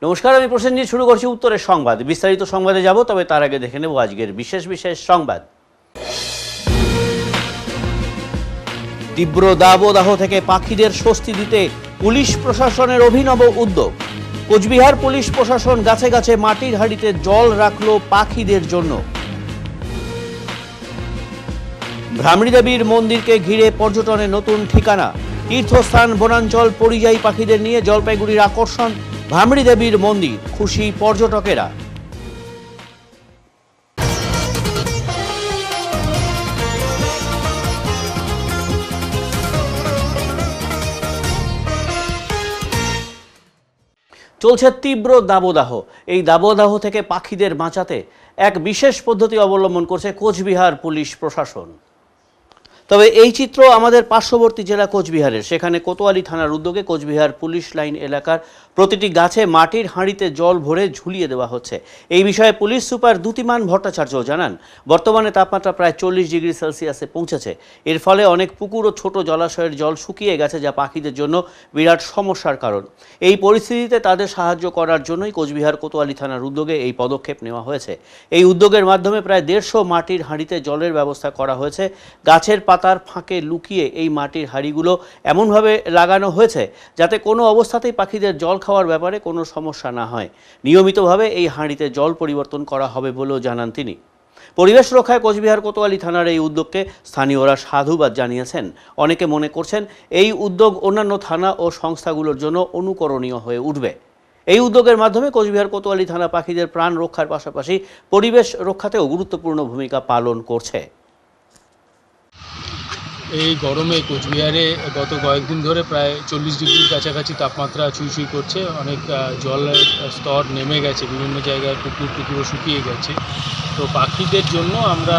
নমস্কার, আমি প্রসেনজিৎ। শুরু করছি উত্তরের সংবাদ। বিস্তারিত সংবাদে যাব, তবে তার আগে দেখে নেব আজকের বিশেষ সংবাদ। তীব্র দাবদাহ থেকে পাখিদের স্বস্তি দিতে পুলিশ প্রশাসনের অভিনব উদ্যোগ। কোচবিহার পুলিশ প্রশাসন গাছে গাছে মাটির হাঁড়িতে জল রাখলো পাখিদের জন্য। ভ্রামরী দেবীর মন্দিরকে ঘিরে পর্যটনের নতুন ঠিকানা। তীর্থস্থান বনাঞ্চল পরিযায়ী পাখিদের নিয়ে জলপাইগুড়ির আকর্ষণ ভ্রামরী দেবীর মন্দির। খুশি পর্যটকেরা। চলছে তীব্র দাবদাহ। এই দাবদাহ থেকে পাখিদের বাঁচাতে এক বিশেষ পদ্ধতি অবলম্বন করছে কোচবিহার পুলিশ প্রশাসন। তবে এই চিত্র আমাদের পার্শ্ববর্তী জেলা কোচবিহারের। সেখানে কোতোয়ালি থানার উদ্যোগে কোচবিহার পুলিশ লাইন এলাকার প্রতিটি গাছে মাটির হাঁড়িতে জল ভরে ঝুলিয়ে দেওয়া হচ্ছে। এই বিষয়ে পুলিশ সুপার দ্যুতিমান ভট্টাচার্য জানান, বর্তমানে তাপমাত্রা প্রায় 40 ডিগ্রি সেলসিয়াসে পৌঁছেছে। এর ফলে অনেক পুকুর ও ছোট জলাশয়ের জল শুকিয়ে গেছে, যা পাখিদের জন্য বিরাট সমস্যার কারণ। এই পরিস্থিতিতে তাদের সাহায্য করার জন্যই কোচবিহার কোতোয়ালি থানার উদ্যোগে এই পদক্ষেপ নেওয়া হয়েছে। এই উদ্যোগের মাধ্যমে প্রায় 150 মাটির হাঁড়িতে জলের ব্যবস্থা করা হয়েছে। গাছের পাতার ফাঁকে লুকিয়ে এই মাটির হাঁড়িগুলো এমনভাবে লাগানো হয়েছে যাতে কোনো অবস্থাতেই পাখিদের জল খাওয়ার ব্যাপারে কোনো সমস্যা না হয়। নিয়মিতভাবে এই হাঁড়িতে জল পরিবর্তন করা হবে বলেও জানান তিনি। পরিবেশ রক্ষায় কোচবিহার কোতোয়ালি থানার এই উদ্যোগকে স্থানীয়রা সাধুবাদ জানিয়েছেন। অনেকে মনে করছেন এই উদ্যোগ অন্যান্য থানা ও সংস্থাগুলোর জন্য অনুকরণীয় হয়ে উঠবে। এই উদ্যোগের মাধ্যমে কোচবিহার কোতোয়ালি থানা পাখিদের প্রাণ রক্ষার পাশাপাশি পরিবেশ রক্ষাতেও গুরুত্বপূর্ণ ভূমিকা পালন করছে। এই গরমে কোচবিহারে গত কয়েকদিন ধরে প্রায় 40 ডিগ্রির কাছাকাছি তাপমাত্রা ছুঁই করছে। অনেক জলের স্তর নেমে গেছে, বিভিন্ন জায়গায় পুকুরও শুকিয়ে গেছে। তো পাখিদের জন্য আমরা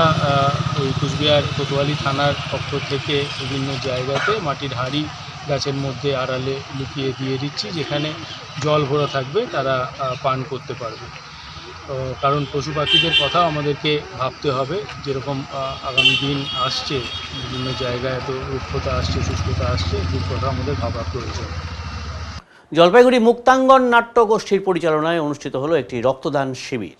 ওই কোচবিহার কোতোয়ালি থানার পক্ষ থেকে বিভিন্ন জায়গাতে মাটির হাঁড়ি গাছের মধ্যে আড়ালে লুকিয়ে দিয়ে দিচ্ছি, যেখানে জল ভরা থাকবে, তারা পান করতে পারবে। কারণ পশু পাখিদের কথা আমাদেরকে ভাবতে হবে। যেরকম আগামী দিন আসছে, বিভিন্ন জায়গায় এত রুক্ষতা আসছে, শুষ্কতা আসছে, এর কথা আমাদের ভাবা প্রয়োজন। জলপাইগুড়ি মুক্তাঙ্গন নাট্যগোষ্ঠীর পরিচালনায় অনুষ্ঠিত হলো একটি রক্তদান শিবির।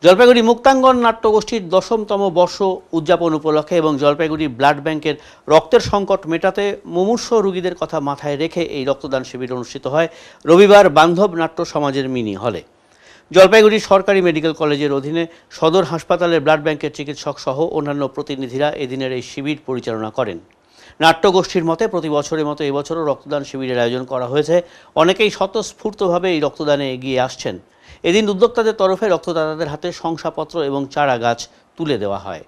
জলপাইগুড়ি মুক্তাঙ্গন নাট্যগোষ্ঠীর 10তম বর্ষ উদযাপন উপলক্ষে এবং জলপাইগুড়ি ব্লাড ব্যাংকের রক্তের সংকট মেটাতে মুমূর্ষ রোগীদের কথা মাথায় রেখে এই রক্তদান শিবির অনুষ্ঠিত হয় রবিবার বান্ধব নাট্য সমাজের মিনি হলে। জলপাইগুড়ি সরকারি মেডিকেল কলেজের অধীনে সদর হাসপাতালের ব্লাড ব্যাংকের চিকিৎসক সহ অন্যান্য প্রতিনিধিরা এদিনের এই শিবির পরিচালনা করেন। নাট্যগোষ্ঠীর মতে প্রতি বছরের মতো এবছরও রক্তদান শিবিরের আয়োজন করা হয়েছে। অনেকেই স্বতঃস্ফূর্তভাবে এই রক্তদানে এগিয়ে আসছেন। এদিন উদ্যোক্তাদের তরফে রক্তদাতাদের হাতে শংসাপত্র এবং চারা গাছ তুলে দেওয়া হয়।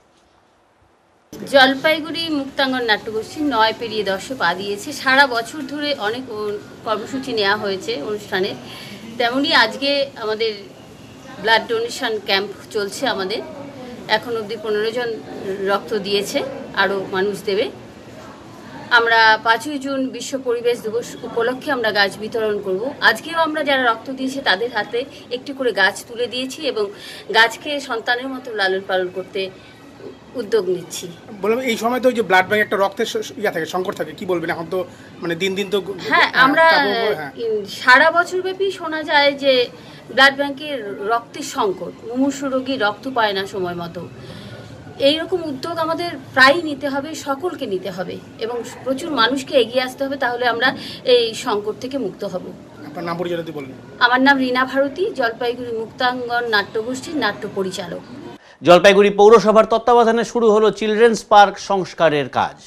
জলপাইগুড়ি মুক্তাঙ্গন নাট্যগোষ্ঠী 9 পেরিয়ে 10-এ পা দিয়েছে। সারা বছর ধরে অনেক কর্মসূচি নেওয়া হয়েছে অনুষ্ঠানে। তেমনি আজকে আমাদের ব্লাড ডোনেশন ক্যাম্প চলছে। আমাদের এখন অবধি 15 জন রক্ত দিয়েছে, আরও মানুষ দেবে। আমরা 5ই জুন বিশ্ব পরিবেশ দিবস উপলক্ষে আমরা গাছ বিতরণ করব। আজকেও আমরা যারা রক্ত দিয়েছে তাদের হাতে একটি করে গাছ তুলে দিয়েছি এবং গাছকে সন্তানের মতো লালন পালন করতে উদ্যোগ নিচ্ছি। বললাম এই সময় তো যে ব্লাড ব্যাংক একটা রক্তের থাকে, সংকট থাকে, কি বলবেন এখন তো মানে দিন দিন তো। হ্যাঁ, আমরা সারা বছর ব্যাপী শোনা যায় যে ব্লাড ব্যাংকের রক্তের সংকট, মুমূর্ষু রোগী রক্ত পায় না সময় মতো। এইরকম উদ্যোগ আমাদের প্রায়ই নিতে হবে, সকলকে নিতে হবে এবং প্রচুর মানুষকে এগিয়ে আসতে হবে, তাহলে আমরা এই সংকট থেকে মুক্ত হব। আপনার নাম পরিচয় যদি বলেন। আমার নাম রীনা ভারতী, জলপাইগুড়ি মুক্তাঙ্গন নাট্যগোষ্ঠীর নাট্য পরিচালক। জলপাইগুড়ি পৌরসভার তত্ত্বাবধানে শুরু হলো চিলড্রেন্স পার্ক সংস্কারের কাজ।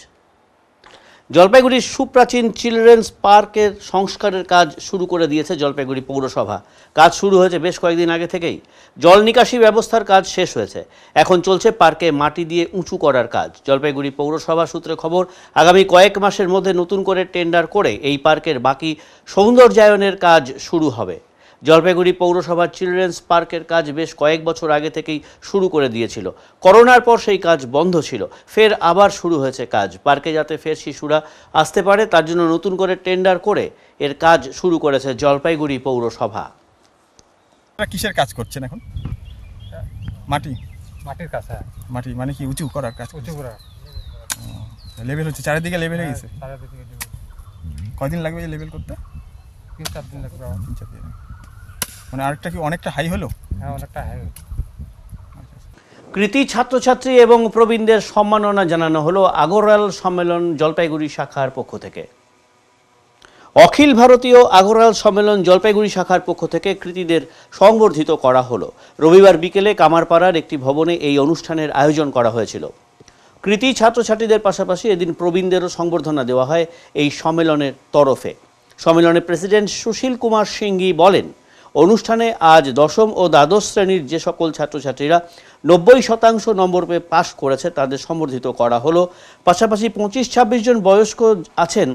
জলপাইগুড়ির সুপ্রাচীন চিলড্রেন্স পার্কের সংস্কারের কাজ শুরু করে দিয়েছে জলপাইগুড়ি পৌরসভা। কাজ শুরু হয়েছে বেশ কয়েকদিন আগে থেকেই। জল নিকাশি ব্যবস্থার কাজ শেষ হয়েছে, এখন চলছে পার্কে মাটি দিয়ে উঁচু করার কাজ। জলপাইগুড়ি পৌরসভা সূত্রে খবর, আগামী কয়েক মাসের মধ্যে নতুন করে টেন্ডার করে এই পার্কের বাকি সৌন্দর্যায়নের কাজ শুরু হবে। জলপাইগুড়ি পৌরসভার চিলড্রেন্স পার্কের কাজ বেশ কয়েক বছর আগে থেকেই শুরু করে দিয়েছিল। করোনার পর সেই কাজ বন্ধ ছিল, ফের আবার শুরু হয়েছে কাজ। পার্কে যাতে ফের শিশুরা আসতে পারে তার জন্য নতুন করে টেন্ডার করে এর কাজ শুরু করেছে জলপাইগুড়ি পৌরসভা। কিসের কাজ করছেন এখন? মাটির কাজ। হ্যাঁ, মাটি মানে কি উঁচু করার কাজ? উঁচু করা লেভেল হচ্ছে, চারিদিকে লেভেল হয়ে গেছে। কয়দিন লাগবে এই লেভেল করতে? 3-4 দিন লাগবে। 3-4 দিন। মানে আরেকটা কি অনেকটা হাই হলো? হ্যাঁ, অনেকটা হাই। কৃতি ছাত্রছাত্রী এবং প্রবীণদের সম্মাননা জানানো হলো আগরওয়াল সম্মেলন জলপাইগুড়ি শাখার পক্ষ থেকে। অখিল ভারতীয় আগরওয়াল সম্মেলন জলপাইগুড়ি শাখার পক্ষ থেকে কৃতীদের সংবর্ধিত করা হলো। রবিবার বিকেলে কামারপাড়ার একটি ভবনে এই অনুষ্ঠানের আয়োজন করা হয়েছিল। কৃতি ছাত্রছাত্রীদের পাশাপাশি এদিন প্রবীণদেরও সংবর্ধনা দেওয়া হয় এই সম্মেলনের তরফে। সম্মেলনের প্রেসিডেন্ট সুশীল কুমার সিংঘি বলেন, অনুষ্ঠানে আজ দশম ও দ্বাদশ শ্রেণীর যে সকল ছাত্রছাত্রীরা 90% নম্বর পেয়ে পাশ করেছে তাদের সম্বর্ধিত করা হলো। পাশাপাশি 25-26 জন বয়স্ক আছেন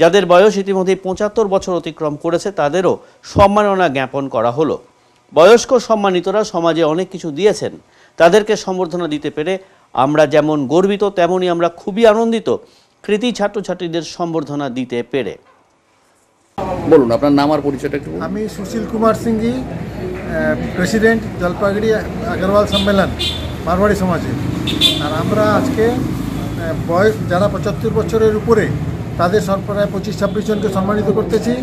যাদের বয়স ইতিমধ্যে 75 বছর অতিক্রম করেছে, তাদেরও সম্মাননা জ্ঞাপন করা হলো। বয়স্ক সম্মানিতরা সমাজে অনেক কিছু দিয়েছেন, তাদেরকে সম্বর্ধনা দিতে পেরে আমরা যেমন গর্বিত তেমনই আমরা খুবই আনন্দিত কৃতি ছাত্রছাত্রীদের সম্বর্ধনা দিতে পেরে। বলুন আপনার নাম আর পরিচয়টা একটু বলুন। আমি সুশীল কুমার সিংঘি, প্রেসিডেন্ট জলপাইগুড়ি আগরওয়াল সম্মেলন মারওয়াড়ি সমাজে। আর আমরা আজকে বয়স যারা 75 বছরের উপরে তাদের প্রায় 25-26 জনকে সম্মানিত করতেছি।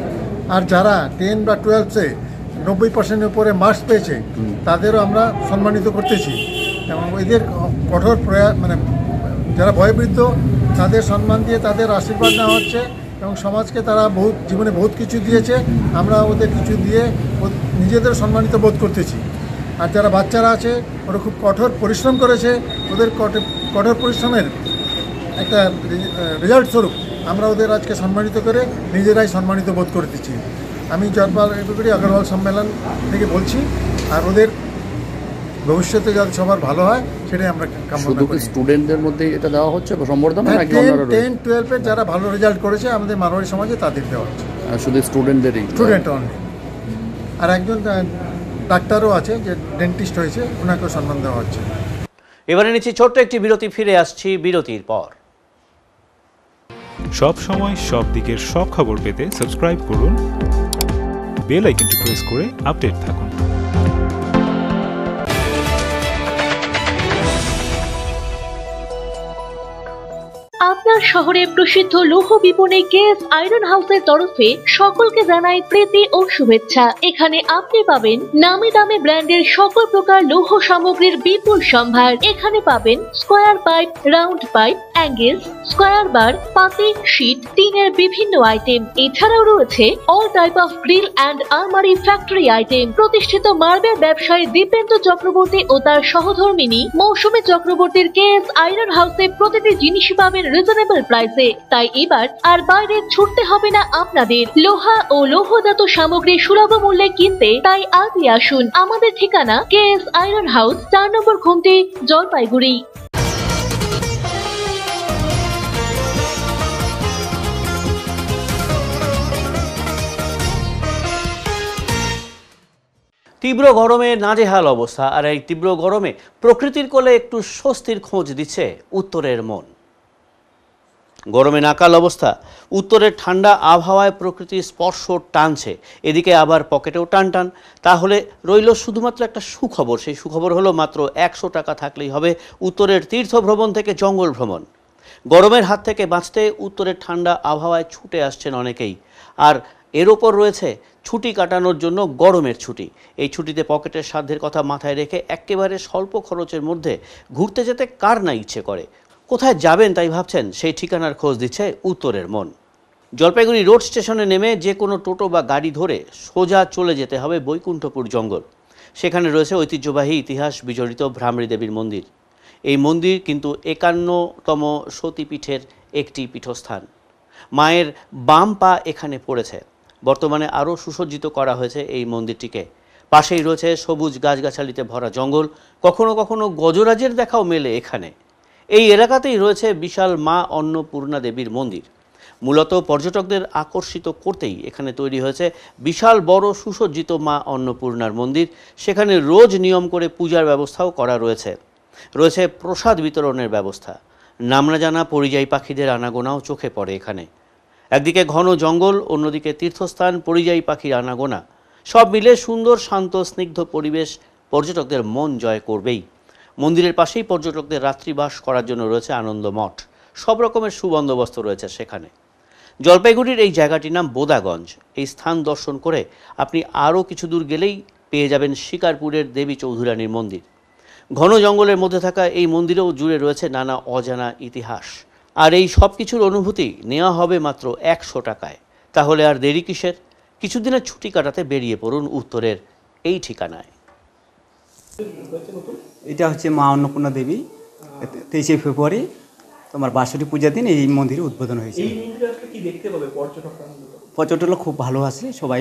আর যারা 10 বা 12-এ 90% উপরে মার্কস পেয়েছে তাদেরও আমরা সম্মানিত করতেছি। এবং এদের কঠোর প্রয়াস মানে যারা বয়োবৃদ্ধ তাদের সম্মান দিয়ে তাদের আশীর্বাদ নেওয়া হচ্ছে এবং সমাজকে তারা জীবনে বহুত কিছু দিয়েছে, আমরা ওদের কিছু দিয়ে নিজেদের সম্মানিত বোধ করতেছি। আর যারা বাচ্চারা আছে ওরা খুব কঠোর পরিশ্রম করেছে, ওদের কঠোর পরিশ্রমের একটা রেজাল্ট স্বরূপ আমরা ওদের আজকে সম্মানিত করে নিজেরাই সম্মানিত বোধ করতেছি। আমি জলপাইগুড়ি আগরওয়াল সম্মেলন থেকে বলছি। আর ওদের ভবিষ্যতে যাতে সবার ভালো হয় সেটাই আমরা কামনা করি। স্টুডেন্টদের মধ্যে এটা দেওয়া হচ্ছে সম্বর্ধনা নাকি 10-12-এর যারা ভালো রেজাল্ট করেছে আমাদের মারওয়াড়ি সমাজে তাদের দেওয়া হচ্ছে। শুধু স্টুডেন্টদেরই? Student only. আর একজন ডাক্তারও আছে যে ডেন্টিস্ট হয়েছে, ওনাকেও সম্মান দেওয়া হচ্ছে। এবারে নিচ্ছি ছোট্ট একটি বিরতি, ফিরে আসছি বিরতির পর। সব সময় সব দিকের সব খবর পেতে সাবস্ক্রাইব করুন, বেল আইকনটি প্রেস করে আপডেট থাকুন। আপনার শহরে প্রসিদ্ধ লৌহ বিপণী কেএস আয়রন হাউসের তরফে সকলকে জানাই প্রীতি ও শুভেচ্ছা। এখানে আপনি পাবেন নামি দামি ব্র্যান্ডের সকল প্রকার লৌহ সামগ্রীর বিপুল সম্ভার। এখানে পাবেন square pipe, round pipe, angles, square bar, পাতি, শীট, টিনের বিভিন্ন আইটেম। এছাড়াও রয়েছে all type of grill and আলমারি ফ্যাক্টরি আইটেম। প্রতিষ্ঠিত মার্বেল ব্যবসায়ী দীপেন্দ্র চক্রবর্তী ও তার সহধর্মিনী মৌসুমী চক্রবর্তীর কেএস আয়রন হাউসে প্রতিটি জিনিসই পাবেন রিজনেবল প্রাইসে। তাই এবার আর বাইরে ছুটতে হবে না আপনাদের। লোহা ও লৌহজাত সামগ্রী সুলভ মূল্যে কিনতে তাই আজই আসুন। আমাদের ঠিকানা কেএস আয়রন হাউস, 4 নম্বর খুমটি, জলপাইগুড়ি। তীব্র গরমে নাজেহাল অবস্থা, আর এই তীব্র গরমে প্রকৃতির কোলে একটু স্বস্তির খোঁজ দিচ্ছে উত্তরের মন। গরমে নাকাল অবস্থা, উত্তরের ঠান্ডা আবহাওয়ায় প্রকৃতির স্পর্শ টানছে, এদিকে আবার পকেটেও টান টান। তাহলে রইল শুধুমাত্র একটা সুখবর। সেই সুখবর হলো মাত্র 100 টাকা থাকলেই হবে উত্তরের তীর্থ ভ্রমণ থেকে জঙ্গল ভ্রমণ। গরমের হাত থেকে বাঁচতে উত্তরের ঠান্ডা আবহাওয়ায় ছুটে আসছেন অনেকেই। আর এর ওপর রয়েছে ছুটি কাটানোর জন্য গরমের ছুটি। এই ছুটিতে পকেটের সাধ্যের কথা মাথায় রেখে একেবারে স্বল্প খরচের মধ্যে ঘুরতে যেতে কার না ইচ্ছে করে। কোথায় যাবেন তাই ভাবছেন, সেই ঠিকানার খোঁজ দিচ্ছে উত্তরের মন। জলপাইগুড়ি রোড স্টেশনে নেমে যে কোনো টোটো বা গাড়ি ধরে সোজা চলে যেতে হবে বৈকুণ্ঠপুর জঙ্গল। সেখানে রয়েছে ঐতিহ্যবাহী ইতিহাস বিজড়িত ভ্রামরী দেবীর মন্দির। এই মন্দির কিন্তু 51তম সতীপীঠের একটি পীঠস্থান। মায়ের বাম পা এখানে পড়েছে। বর্তমানে আরও সুসজ্জিত করা হয়েছে এই মন্দিরটিকে। পাশেই রয়েছে সবুজ গাছগাছালিতে ভরা জঙ্গল, কখনো কখনো গজরাজের দেখাও মেলে এখানে। এই এলাকাতেই রয়েছে বিশাল মা অন্নপূর্ণা দেবীর মন্দির। মূলত পর্যটকদের আকর্ষিত করতেই এখানে তৈরি হয়েছে বিশাল বড় সুসজ্জিত মা অন্নপূর্ণার মন্দির। সেখানে রোজ নিয়ম করে পূজার ব্যবস্থাও করা রয়েছে। রয়েছে প্রসাদ বিতরণের ব্যবস্থা। নামনা জানা পরিযায়ী পাখিদের আনাগোনাও চোখে পড়ে এখানে। একদিকে ঘন জঙ্গল, অন্যদিকে তীর্থস্থান, পরিযায়ী পাখির আনাগোনা, সব মিলে সুন্দর শান্ত স্নিগ্ধ পরিবেশ পর্যটকদের মন জয় করবেই। মন্দিরের পাশেই পর্যটকদের রাত্রিবাস করার জন্য রয়েছে আনন্দ মঠ। সব রকমের সুবন্দোবস্ত রয়েছে সেখানে। জলপাইগুড়ির এই জায়গাটির নাম বোদাগঞ্জ। এই স্থান দর্শন করে আপনি আরও কিছু দূর গেলেই পেয়ে যাবেন শিকারপুরের দেবী চৌধুরানীর মন্দির। ঘন জঙ্গলের মধ্যে থাকা এই মন্দিরেও জুড়ে রয়েছে নানা অজানা ইতিহাস। আর এই সব কিছুর অনুভূতি নেওয়া হবে মাত্র 100 টাকায়। তাহলে আর দেরি কিসের? কিছুদিনের ছুটি কাটাতে বেরিয়ে পড়ুন উত্তরের এই ঠিকানায়। এটা হচ্ছে মা অন্নপূর্ণা দেবী। 23শে ফেব্রুয়ারি তোমার বাসন্তী পূজার দিন এই মন্দিরে উদ্বোধন হয়েছে। পর্যটকরা খুব ভালো আছে সবাই।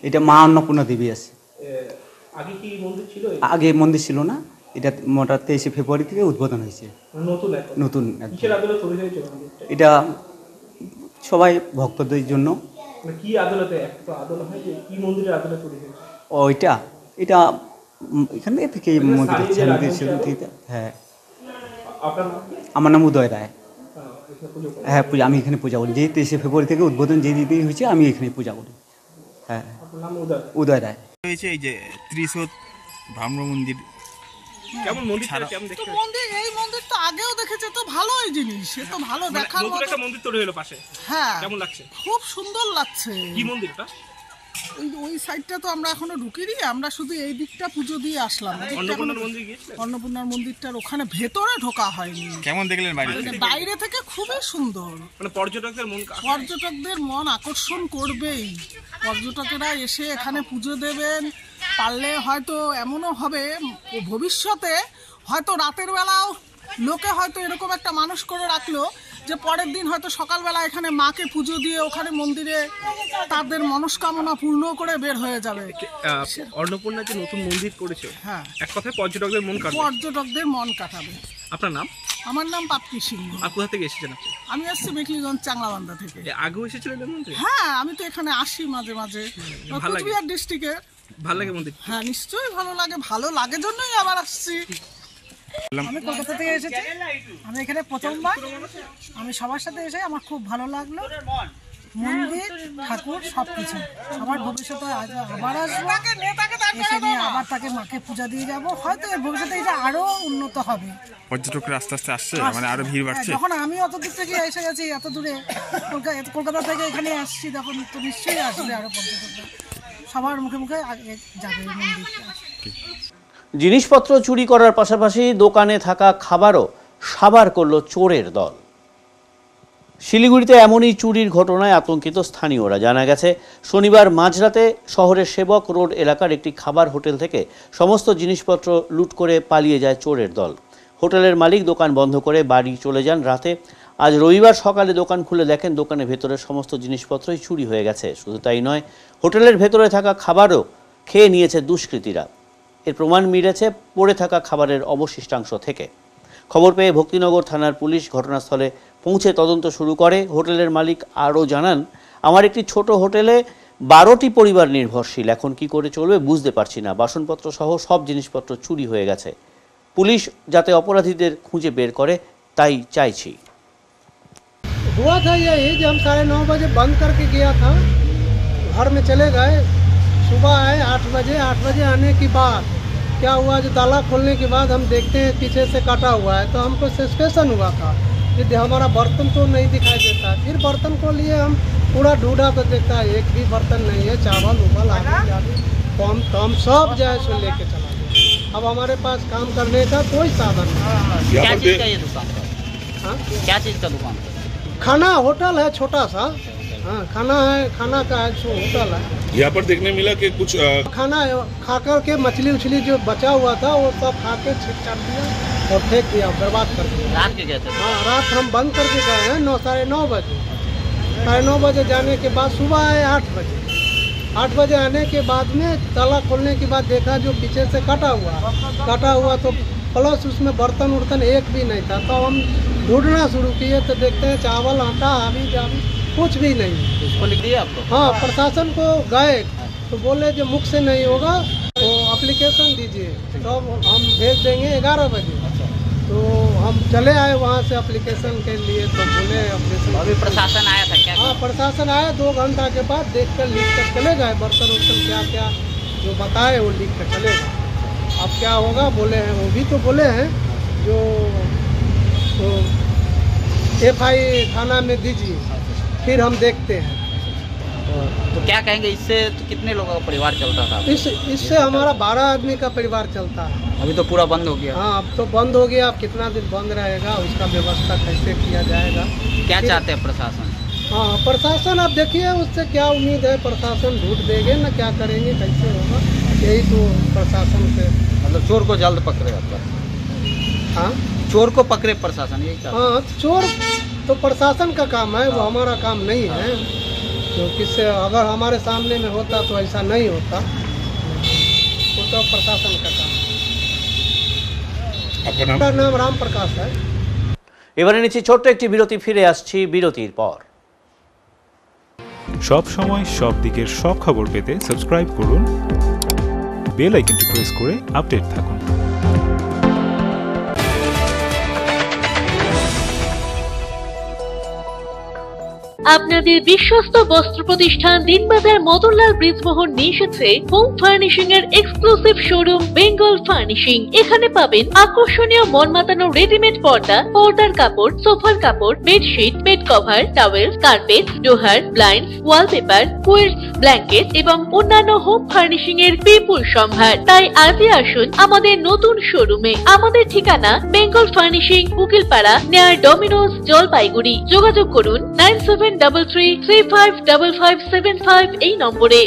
এটা মা অন্নপূর্ণা দেবী আছে। আগে মন্দির ছিল না, এটা মোটা 23শে ফেব্রুয়ারি থেকে উদ্বোধন হয়েছে। নতুন এটা সবাই ভক্তদের জন্য। ওইটা এটা এখান থেকে মন্দির। হ্যাঁ, আমার নাম উদয় রায়। হ্যাঁ, পূজা আমি এখানে পূজা করি। যে 23শে ফেব্রুয়ারি থেকে উদ্বোধন যে দিন হয়েছে আমি এখানে পূজা করি। হ্যাঁ, উদয় রায়। হয়েছে এই যে ত্রিশোৎ ভ্রাম্য মন্দির, কেমন মন্দির কেমন দেখতে? মন্দির এই মন্দির তো আগেও দেখেছে, তো ভালোই জিনিস, সে তো ভালো দেখার মতো। একটা মন্দির তৈরি হলো পাশে। হ্যাঁ, কেমন লাগছে? খুব সুন্দর লাগছে। কি মন্দিরটা? ওই সাইডটা তো আমরা এখনো ঢুকিনি, আমরা শুধু এই দিকটা পুজো দিয়ে আসলাম। অন্নপূর্ণার মন্দিরটার ওখানে ভেতরে ঢোকা হয়নি। কেমন দেখলেন বাইরে থেকে? খুবই সুন্দর। মানে পর্যটকদের মন আকর্ষণ করবেই। পর্যটকেরা এসে এখানে পুজো দেবেন, পারলে হয়তো এমনও হবে ভবিষ্যতে, হয়তো রাতের বেলাও লোকে হয়তো এরকম একটা মানুষ করে রাখলো যে পরের দিন হয়তো সকালবেলা এখানে মাকে পুজো দিয়ে ওখানে মন্দিরে তাদের মনস্কামনা পূর্ণ করে বের হয়ে যাবে। অন্নপূর্ণা যে নতুন মন্দির করেছে, হ্যাঁ, এক কথায় পর্যটকদের মন কাটাবে। আপনার নাম? আমার নাম পাপ্পি সিংহ। আর কোথা থেকে এসেছেন আপনি? আমি আসছি মেখলিগঞ্জ চাংলাবান্ধা থেকে। আগেও এসেছিলেন মন্দিরে? হ্যাঁ, আমি তো এখানে আসি মাঝে মাঝে। কোচবিহার ডিস্ট্রিক্টে। ভালো লাগে মন্দির? হ্যাঁ, নিশ্চয়ই ভালো লাগে। ভালো লাগে জন্যই আবার আসছি। আমি কলকাতা থেকে এসেছি, আমি এখানে প্রথমবার। আমি সবার সাথে এসে আমার খুব ভালো লাগলো। মন্দির, ঠাকুর সবকিছু। আমার ভবিষ্যতে আবার আসবো, এসে নিয়ে আবার তাকে মাকে পূজা দিয়ে যাব। হয়তো এর ভবিষ্যতে এটা আরো উন্নত হবে। পর্যটকরা আস্তে আস্তে আসছে, মানে আরো ভিড় বাড়ছে। যখন আমি অত দূর থেকে এসে গেছি, এত দূরে কলকাতা থেকে এখানে আসছি, তখন তো নিশ্চয়ই আসবে আরো পর্যটকরা। সবার মুখে মুখে যাবে মন্দিরটা। জিনিসপত্র চুরি করার পাশাপাশি দোকানে থাকা খাবারও সাবার করল চোরের দল। শিলিগুড়িতে এমনই চুরির ঘটনায় আতঙ্কিত স্থানীয়রা। জানা গেছে, শনিবার মাঝরাতে শহরের সেবক রোড এলাকার একটি খাবার হোটেল থেকে সমস্ত জিনিসপত্র লুট করে পালিয়ে যায় চোরের দল। হোটেলের মালিক দোকান বন্ধ করে বাড়ি চলে যান রাতে। আজ রবিবার সকালে দোকান খুলে দেখেন দোকানের ভেতরে সমস্ত জিনিসপত্রই চুরি হয়ে গেছে। শুধু তাই নয়, হোটেলের ভেতরে থাকা খাবারও খেয়ে নিয়েছে দুষ্কৃতীরা। এর প্রমাণ মিলেছে পড়ে থাকা খাবারের অবশিষ্টাংশ থেকে। খবর পেয়ে ভক্তিনগর থানার পুলিশ ঘটনাস্থলে পৌঁছে তদন্ত শুরু করে। হোটেলের মালিক আরও জানান, আমার একটি ছোট হোটেলে 12টি পরিবার নির্ভরশীল। এখন কি করে চলবে বুঝতে পারছি না। বাসনপত্র সহ সব জিনিসপত্র চুরি হয়ে গেছে। পুলিশ যাতে অপরাধীদের খুঁজে বের করে তাই চাইছি। हुआ था यही कि हम 9:30 बजे बंद करके गया था, घर में चले गए। सुबह आए 8 बजे। 8 बजे आने के बाद क्या हुआ, जो ताला खोलने के बाद हम देखते हैं पीछे से कटा हुआ है, तो हमको सस्पेंशन हुआ था कि हमारा बर्तन तो नहीं दिखाई देता। फिर बर्तन को लिए हम पूरा ढूंढा तो देखता है एक भी बर्तन नहीं है। चावल उबल आदि कम सब जाए सो लेके चला गया। अब हमारे पास काम करने का कोई साधन नहीं। क्या चीज़ का ये दुकान? क्या चीज़ का दुकान? खाना होटल है छोटा सा। हाँ, खाना है, खाना का है, होटल है। यहाँ पर देखने मिला कि कुछ खाना खा कर के मछली उछली जो बचा हुआ था वो सब खा के छीट छाट दिया और फेंक दिया, बर्बाद कर दिया। रात के गए थे? हाँ, रात हम बंद करके गए हैं 9-9:30 बजे। 9:30 बजे जाने के बाद सुबह आए 8 बजे। 8 बजे आने के बाद में ताला खोलने के बाद देखा जो पीछे से कटा हुआ तो प्लस उसमें बर्तन उर्तन एक भी नहीं था। तो हम ढूंढना शुरू किए तो देखते हैं चावल आटा हावी जावी कुछ भी नहीं। उसको लिख दिया आपको? हाँ, प्रशासन को गए तो बोले जो मुख से नहीं होगा तो एप्लीकेशन दीजिए, तो हम भेज देंगे 11 बजे। तो हम चले आए वहाँ से एप्लीकेशन के लिए, तो बोले एप्लीकेशन। अभी प्रशासन आया था क्या? हाँ, प्रशासन आया 2 घंटा के बाद, देख कर लिख कर चले गए। बर्तन वर्तन क्या क्या जो बताए वो लिख कर चले गए। अब क्या होगा बोले हैं, वो भी तो बोले हैं जो FI थाना में दीजिए, फिर हम देखते हैं। तो क्या कहेंगे इससे तो कितने लोगों का परिवार चलता था? इससे हमारा 12 आदमी का परिवार चलता है। अभी तो पूरा बंद हो गया। हाँ, अब तो बंद हो गया। अब कितना दिन बंद रहेगा, उसका व्यवस्था कैसे किया जाएगा? क्या चाहते हैं प्रशासन? हाँ, प्रशासन आप देखिए, उससे क्या उम्मीद है? प्रशासन ढूंढ देंगे ना, क्या करेंगे, कैसे होगा, यही तो प्रशासन से। मतलब चोर को जल्द पकड़े आपका? हाँ, चोर को पकड़े प्रशासन, यही चाहते? हाँ, चोर तो प्रशासन का काम है, वो हमारा काम नहीं है। क्योंकि से अगर हमारे सामने में होता तो ऐसा नहीं होता, वो तो प्रशासन का काम है। मेरा नाम राम प्रकाश है। এবারে নিচ্ছি ছোট্ট একটি বিরতি, ফিরে আসছি বিরতির পর। সব সময় সব দিকের সব খবর পেতে সাবস্ক্রাইব করুন, বেল আইকনটি প্রেস করে আপডেট থাকুন। আপনাদের বিশ্বস্ত বস্ত্র প্রতিষ্ঠান দিনবাজার মদনলাল ব্রিজমোহন নিয়ে এসেছে হোম ফার্নিশিং এর এক্সক্লুসিভ শোরুম বেঙ্গল ফার্নিশিং। এখানে পাবেন আকর্ষণীয় মন মাতানো রেডিমেড পর্দা, পর্দার কাপড়, সোফার কাপড়, bedsheet, bed cover, towel, carpet, ডোহার, ব্লাইন্ডস, ওয়ালপেপার, কুইলস, ব্ল্যাঙ্কেট এবং অন্যান্য হোম ফার্নিশিং এর বিপুল সম্ভার। তাই আজই আসুন আমাদের নতুন শোরুমে। আমাদের ঠিকানা Bengal furnishing, Ukilpara, near Domino's, Jalpaiguri. যোগাযোগ করুন 9733355575 এই নম্বরে।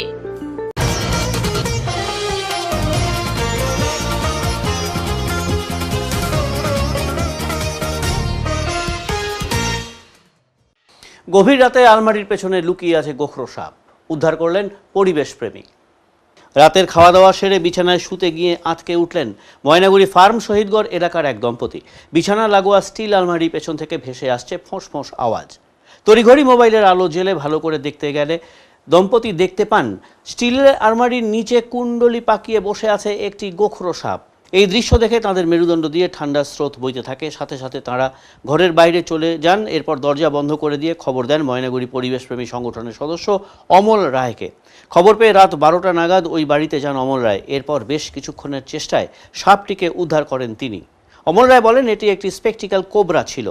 গভীর রাতে আলমারির পেছনে লুকিয়ে আছে গোখরো সাপ, উদ্ধার করলেন পরিবেশ প্রেমী। রাতের খাওয়া দাওয়া সেরে বিছানায় শুতে গিয়ে আটকে উঠলেন ময়নাগুড়ি ফার্ম শহীদগড় এলাকার এক দম্পতি। বিছানা লাগোয়া স্টিল আলমারি পেছন থেকে ভেসে আসছে ফোঁস ফোঁস আওয়াজ। তড়িঘড়ি মোবাইলের আলো জেলে ভালো করে দেখতে গেলে দম্পতি দেখতে পান স্টিলের আলমারির নিচে কুণ্ডলি পাকিয়ে বসে আছে একটি গোখরো সাপ। এই দৃশ্য দেখে তাদের মেরুদণ্ড দিয়ে ঠান্ডার স্রোত বইতে থাকে। সাথে সাথে তাঁরা ঘরের বাইরে চলে যান। এরপর দরজা বন্ধ করে দিয়ে খবর দেন ময়নাগুড়ি পরিবেশপ্রেমী সংগঠনের সদস্য অমল রায়কে। খবর পেয়ে রাত 12টা নাগাদ ওই বাড়িতে যান অমল রায়। এরপর বেশ কিছুক্ষণের চেষ্টায় সাপটিকে উদ্ধার করেন তিনি। অমল রায় বলেন, এটি একটি স্পেকটিক্যাল কোবরা ছিল।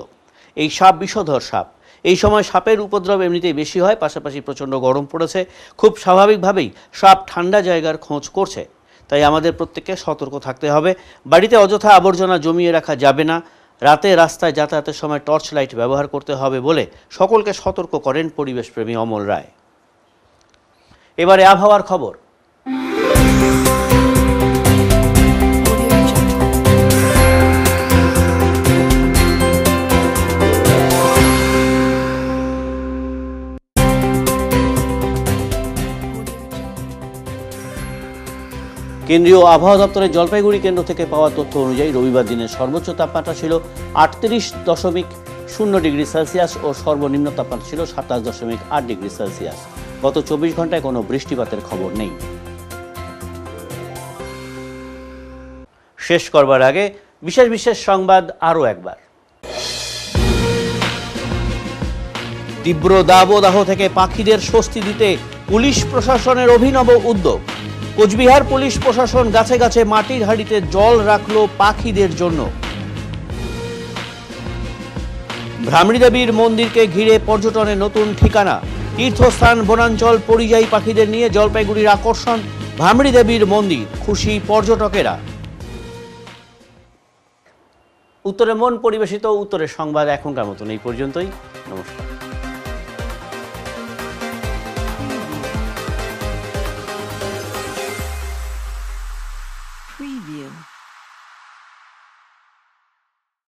এই সাপ বিষধর সাপ। এই সময় সাপের উপদ্রব এমনিতেই বেশি হয়, পাশাপাশি প্রচণ্ড গরম পড়েছে। খুব স্বাভাবিকভাবেই সাপ ঠান্ডা জায়গার খোঁজ করছে। তাই আমাদের প্রত্যেককে সতর্ক থাকতে হবে। বাড়িতে অযথা আবর্জনা জমিয়ে রাখা যাবে না। রাতে রাস্তায় যাতায়াতের সময় টর্চ লাইট ব্যবহার করতে হবে বলে সকলকে সতর্ক করেন পরিবেশপ্রেমী অমল রায়। এবারে আবহাওয়ার খবর। কেন্দ্রীয় আবহাওয়া দপ্তরের জলপাইগুড়ি কেন্দ্র থেকে পাওয়া তথ্য অনুযায়ী রবিবার দিনের সর্বোচ্চ তাপমাত্রা ছিল 38.0 ডিগ্রি সেলসিয়াস ও সর্বনিম্ন তাপমাত্রা ছিল 27.8 ডিগ্রি সেলসিয়াস। গত 24 ঘন্টায় কোনো বৃষ্টিপাতের খবর নেই। শেষ করবার আগে বিশেষ বিশেষ সংবাদ আরও একবার। তীব্র দাবদাহ থেকে পাখিদের স্বস্তি দিতে পুলিশ প্রশাসনের অভিনব উদ্যোগ। কোচবিহার পুলিশ প্রশাসন গাছে গাছে মাটির হাঁড়িতে জল রাখল পাখিদের জন্য। ভ্রামরী দেবীর মন্দিরকে ঘিরে পর্যটনের নতুন ঠিকানা। তীর্থস্থান বনাঞ্চল পরিযায়ী পাখিদের নিয়ে জলপাইগুড়ির আকর্ষণ ভ্রামরী দেবীর মন্দির। খুশি পর্যটকেরা। উত্তরে মন পরিবেশিত উত্তরের সংবাদ এখনকার মতন এই পর্যন্তই। নমস্কার। Preview.